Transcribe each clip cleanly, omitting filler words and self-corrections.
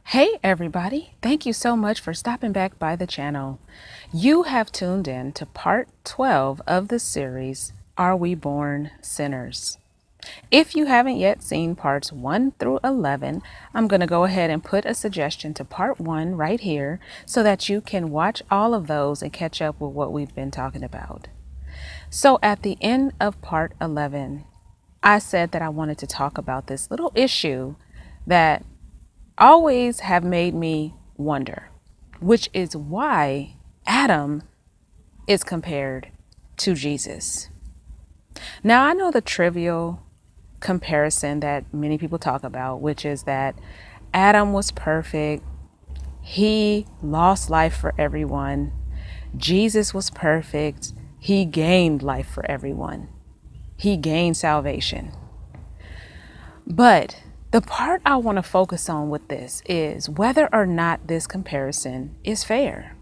Hey everybody, thank you so much for stopping back by the channel. You have tuned in to part 12 of the series, Are We Born Sinners? If you haven't yet seen parts 1 through 11, I'm going to go ahead and put a suggestion to part 1 right here so that you can watch all of those and catch up with what we've been talking about. So at the end of part 11, I said that I wanted to talk about this little issue that always have made me wonder, which is why Adam is compared to Jesus. Now, I know the trivial comparison that many people talk about, which is that Adam was perfect. He lost life for everyone. Jesus was perfect. He gained life for everyone. He gained salvation. But the part I want to focus on with this is whether or not this comparison is fair.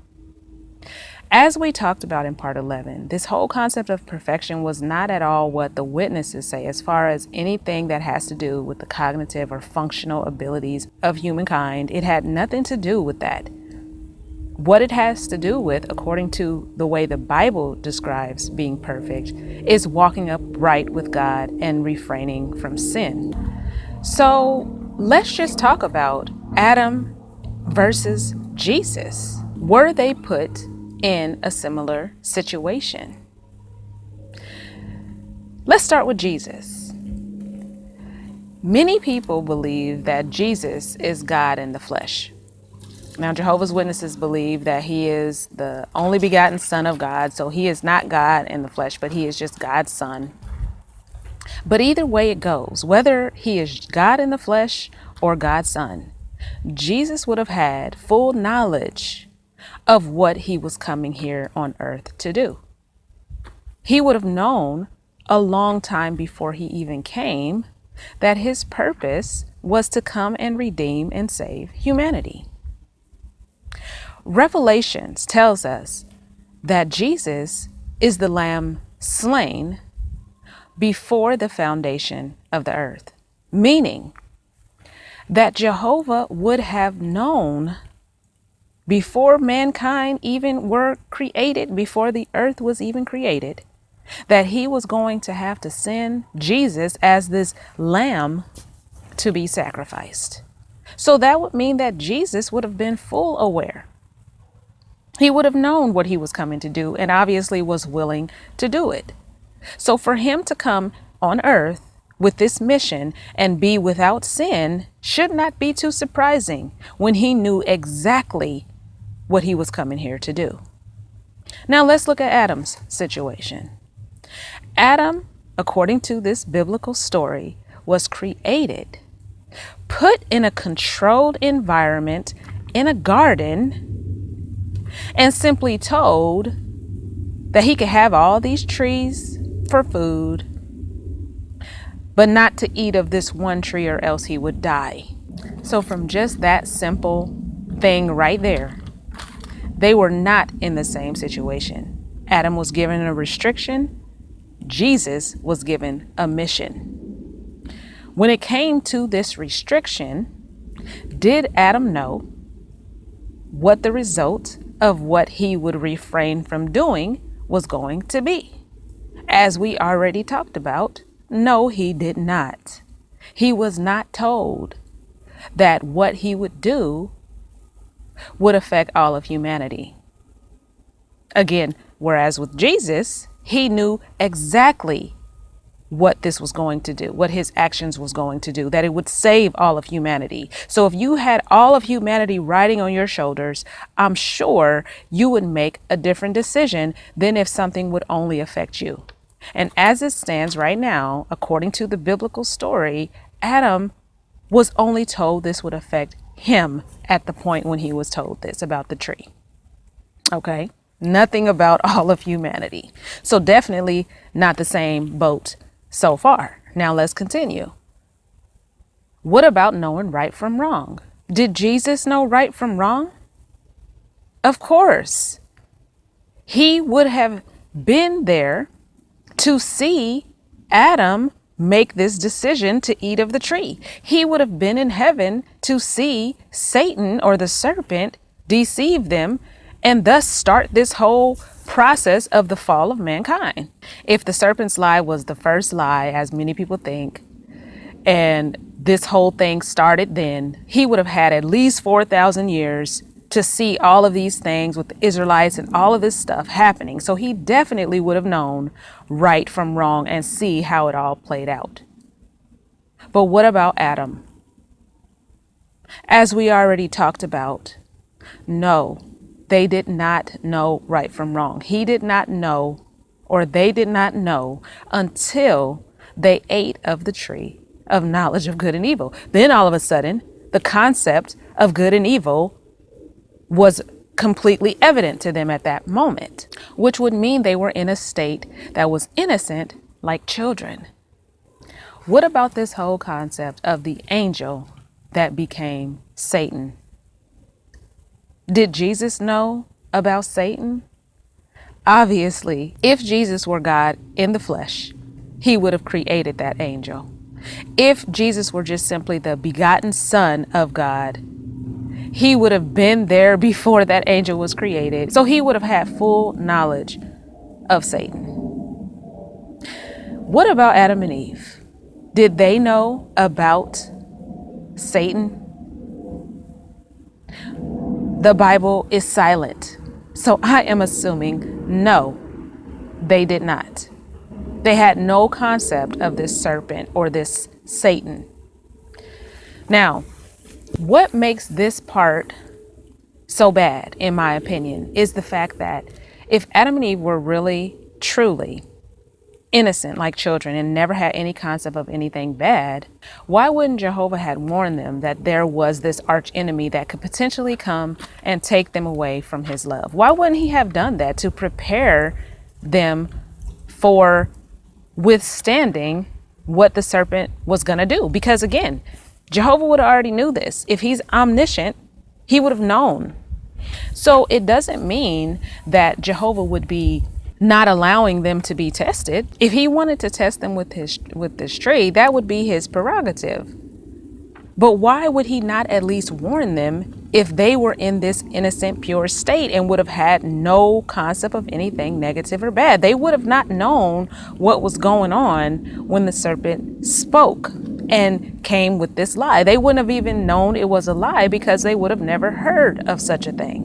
As we talked about in part 11, this whole concept of perfection was not at all what the witnesses say as far as anything that has to do with the cognitive or functional abilities of humankind. It had nothing to do with that. What it has to do with, according to the way the Bible describes being perfect, is walking upright with God and refraining from sin. So let's just talk about Adam versus Jesus. Were they put in a similar situation? Let's start with Jesus. Many people believe that Jesus is God in the flesh. Now, Jehovah's Witnesses believe that he is the only begotten Son of God, so he is not God in the flesh, but he is just God's Son. But either way it goes, whether he is God in the flesh or God's Son, Jesus would have had full knowledge of what he was coming here on earth to do. He would have known a long time before he even came that his purpose was to come and redeem and save humanity. Revelations tells us that Jesus is the Lamb slain before the foundation of the earth, meaning that Jehovah would have known before mankind even were created, before the earth was even created, that he was going to have to send Jesus as this lamb to be sacrificed. So that would mean that Jesus would have been full aware. He would have known what he was coming to do and obviously was willing to do it. So for him to come on earth with this mission and be without sin should not be too surprising when he knew exactly what he was coming here to do. Now let's look at Adam's situation. Adam, according to this biblical story, was created, put in a controlled environment in a garden, and simply told that he could have all these trees for food, but not to eat of this one tree or else he would die. So from just that simple thing right there, they were not in the same situation. Adam was given a restriction. Jesus was given a mission. When it came to this restriction, did Adam know what the result of what he would refrain from doing was going to be? As we already talked about, no, he did not. He was not told that what he would do would affect all of humanity. Again, whereas with Jesus, he knew exactly what this was going to do, what his actions was going to do, that it would save all of humanity. So if you had all of humanity riding on your shoulders, I'm sure you would make a different decision than if something would only affect you. And as it stands right now, according to the biblical story, Adam was only told this would affect him at the point when he was told this about the tree. Okay, nothing about all of humanity. So definitely not the same boat so far. Now let's continue. What about knowing right from wrong? Did Jesus know right from wrong? Of course. He would have been there to see Adam make this decision to eat of the tree. He would have been in heaven to see Satan or the serpent deceive them and thus start this whole process of the fall of mankind. If the serpent's lie was the first lie, as many people think, and this whole thing started then, he would have had at least 4,000 years to see all of these things with the Israelites and all of this stuff happening. So he definitely would have known right from wrong and see how it all played out. But what about Adam? As we already talked about, no, they did not know right from wrong. He did not know, or they did not know until they ate of the tree of knowledge of good and evil. Then all of a sudden, the concept of good and evil was completely evident to them at that moment, which would mean they were in a state that was innocent like children. What about this whole concept of the angel that became Satan? Did Jesus know about Satan? Obviously, if Jesus were God in the flesh, he would have created that angel. If Jesus were just simply the begotten Son of God, he would have been there before that angel was created. So he would have had full knowledge of Satan. What about Adam and Eve? Did they know about Satan? The Bible is silent. So I am assuming no, they did not. They had no concept of this serpent or this Satan. Now, what makes this part so bad, in my opinion, is the fact that if Adam and Eve were really, truly innocent like children and never had any concept of anything bad, why wouldn't Jehovah had warned them that there was this arch enemy that could potentially come and take them away from his love? Why wouldn't he have done that to prepare them for withstanding what the serpent was going to do? Because again, Jehovah would have already knew this. If he's omniscient, he would have known. So it doesn't mean that Jehovah would be not allowing them to be tested. If he wanted to test them with this tree, that would be his prerogative. But why would he not at least warn them if they were in this innocent, pure state and would have had no concept of anything negative or bad? They would have not known what was going on when the serpent spoke and came with this lie. They wouldn't have even known it was a lie because they would have never heard of such a thing.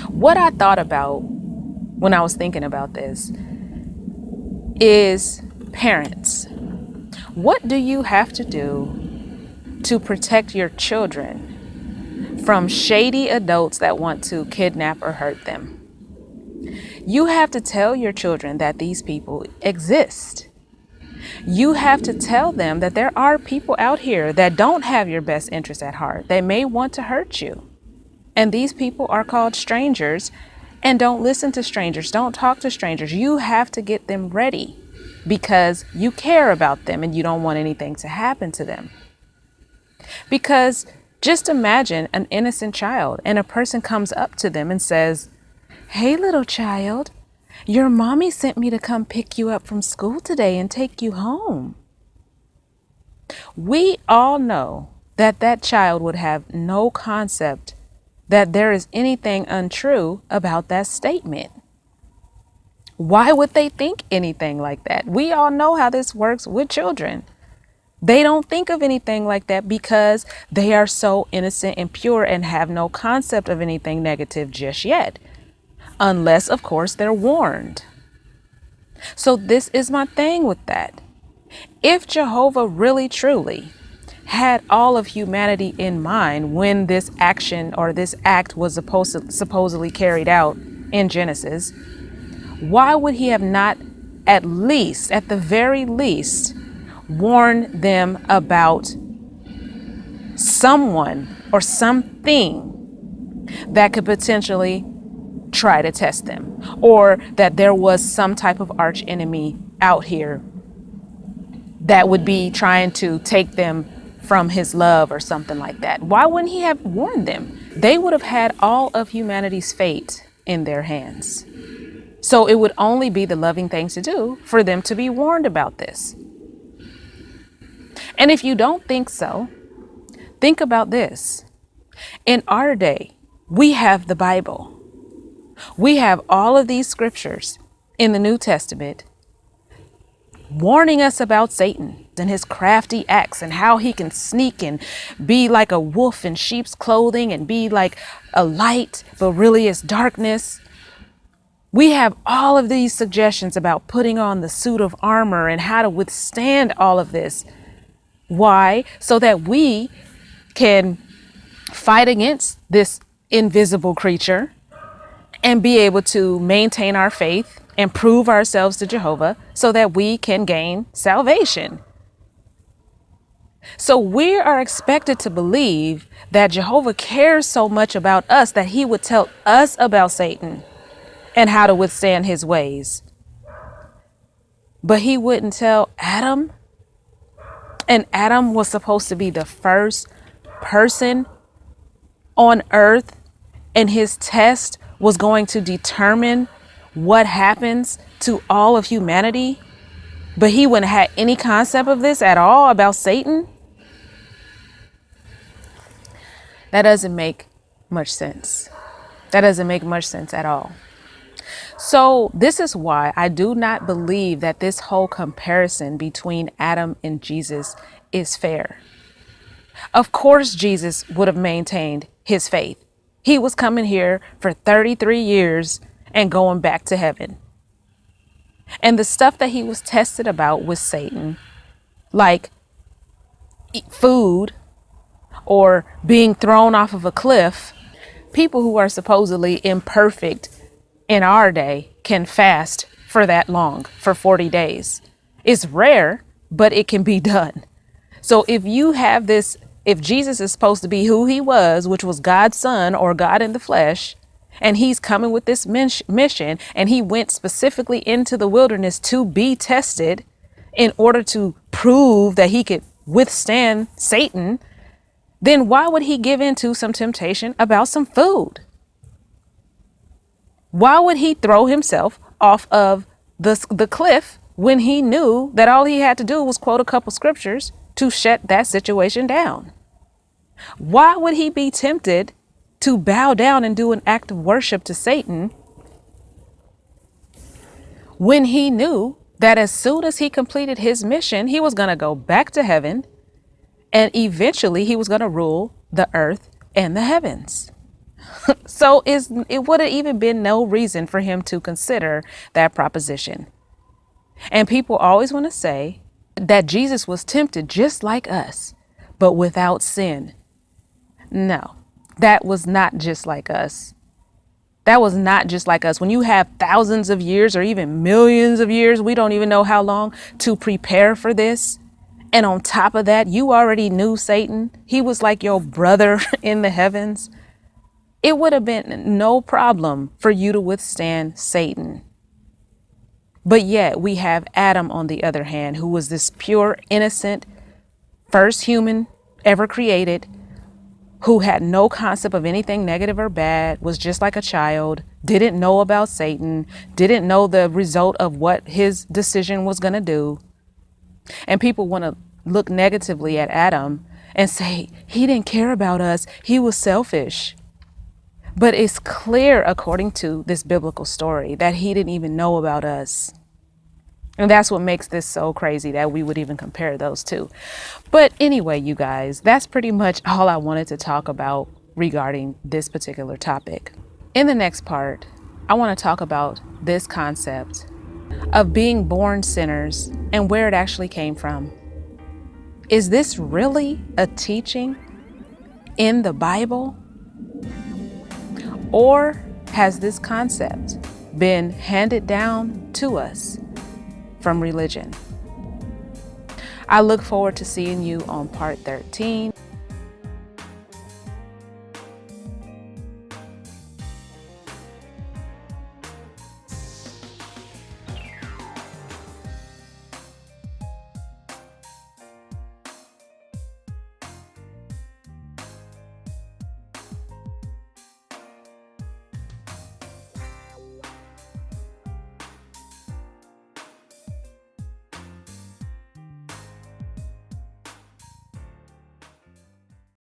What I thought about when I was thinking about this is parents. What do you have to do to protect your children from shady adults that want to kidnap or hurt them? You have to tell your children that these people exist. You have to tell them that there are people out here that don't have your best interest at heart. They may want to hurt you. And these people are called strangers. And don't listen to strangers. Don't talk to strangers. You have to get them ready because you care about them and you don't want anything to happen to them. Because just imagine an innocent child and a person comes up to them and says, "Hey, little child, your mommy sent me to come pick you up from school today and take you home." We all know that that child would have no concept that there is anything untrue about that statement. Why would they think anything like that? We all know how this works with children. They don't think of anything like that because they are so innocent and pure and have no concept of anything negative just yet. Unless, of course, they're warned. So this is my thing with that. If Jehovah really, truly had all of humanity in mind when this action or this act was supposedly carried out in Genesis, why would he have not at the very least, warned them about someone or something that could potentially try to test them, or that there was some type of arch enemy out here that would be trying to take them from his love or something like that? Why wouldn't he have warned them? They would have had all of humanity's fate in their hands. So it would only be the loving thing to do for them to be warned about this. And if you don't think so, think about this. In our day, we have the Bible. We have all of these scriptures in the New Testament warning us about Satan and his crafty acts and how he can sneak and be like a wolf in sheep's clothing and be like a light, but really is darkness. We have all of these suggestions about putting on the suit of armor and how to withstand all of this. Why? So that we can fight against this invisible creature and be able to maintain our faith and prove ourselves to Jehovah so that we can gain salvation. So we are expected to believe that Jehovah cares so much about us that he would tell us about Satan and how to withstand his ways. But he wouldn't tell Adam. And Adam was supposed to be the first person on earth, and his test was going to determine what happens to all of humanity. But he wouldn't have any concept of this at all about Satan. That doesn't make much sense. That doesn't make much sense at all. So this is why I do not believe that this whole comparison between Adam and Jesus is fair. Of course, Jesus would have maintained his faith. He was coming here for 33 years and going back to heaven. And the stuff that he was tested about with Satan, like food or being thrown off of a cliff, people who are supposedly imperfect in our day can fast for that long, for 40 days. It's rare, but it can be done. So if you have this, if Jesus is supposed to be who he was, which was God's son or God in the flesh, and he's coming with this mission, and he went specifically into the wilderness to be tested in order to prove that he could withstand Satan, then why would he give in to some temptation about some food? Why would he throw himself off of the cliff when he knew that all he had to do was quote a couple scriptures to shut that situation down? Why would he be tempted to bow down and do an act of worship to Satan when he knew that as soon as he completed his mission, he was going to go back to heaven and eventually he was going to rule the earth and the heavens? So it would have even been no reason for him to consider that proposition. And people always want to say that Jesus was tempted just like us, but without sin. No, that was not just like us. That was not just like us. When you have thousands of years or even millions of years, we don't even know how long to prepare for this. And on top of that, you already knew Satan. He was like your brother in the heavens. It would have been no problem for you to withstand Satan. But yet we have Adam, on the other hand, who was this pure, innocent, first human ever created, who had no concept of anything negative or bad, was just like a child, didn't know about Satan, didn't know the result of what his decision was going to do. And people want to look negatively at Adam and say, he didn't care about us. He was selfish. But it's clear, according to this biblical story, that he didn't even know about us. And that's what makes this so crazy that we would even compare those two. But anyway, you guys, that's pretty much all I wanted to talk about regarding this particular topic. In the next part, I want to talk about this concept of being born sinners and where it actually came from. Is this really a teaching in the Bible? Or has this concept been handed down to us from religion? I look forward to seeing you on part 13.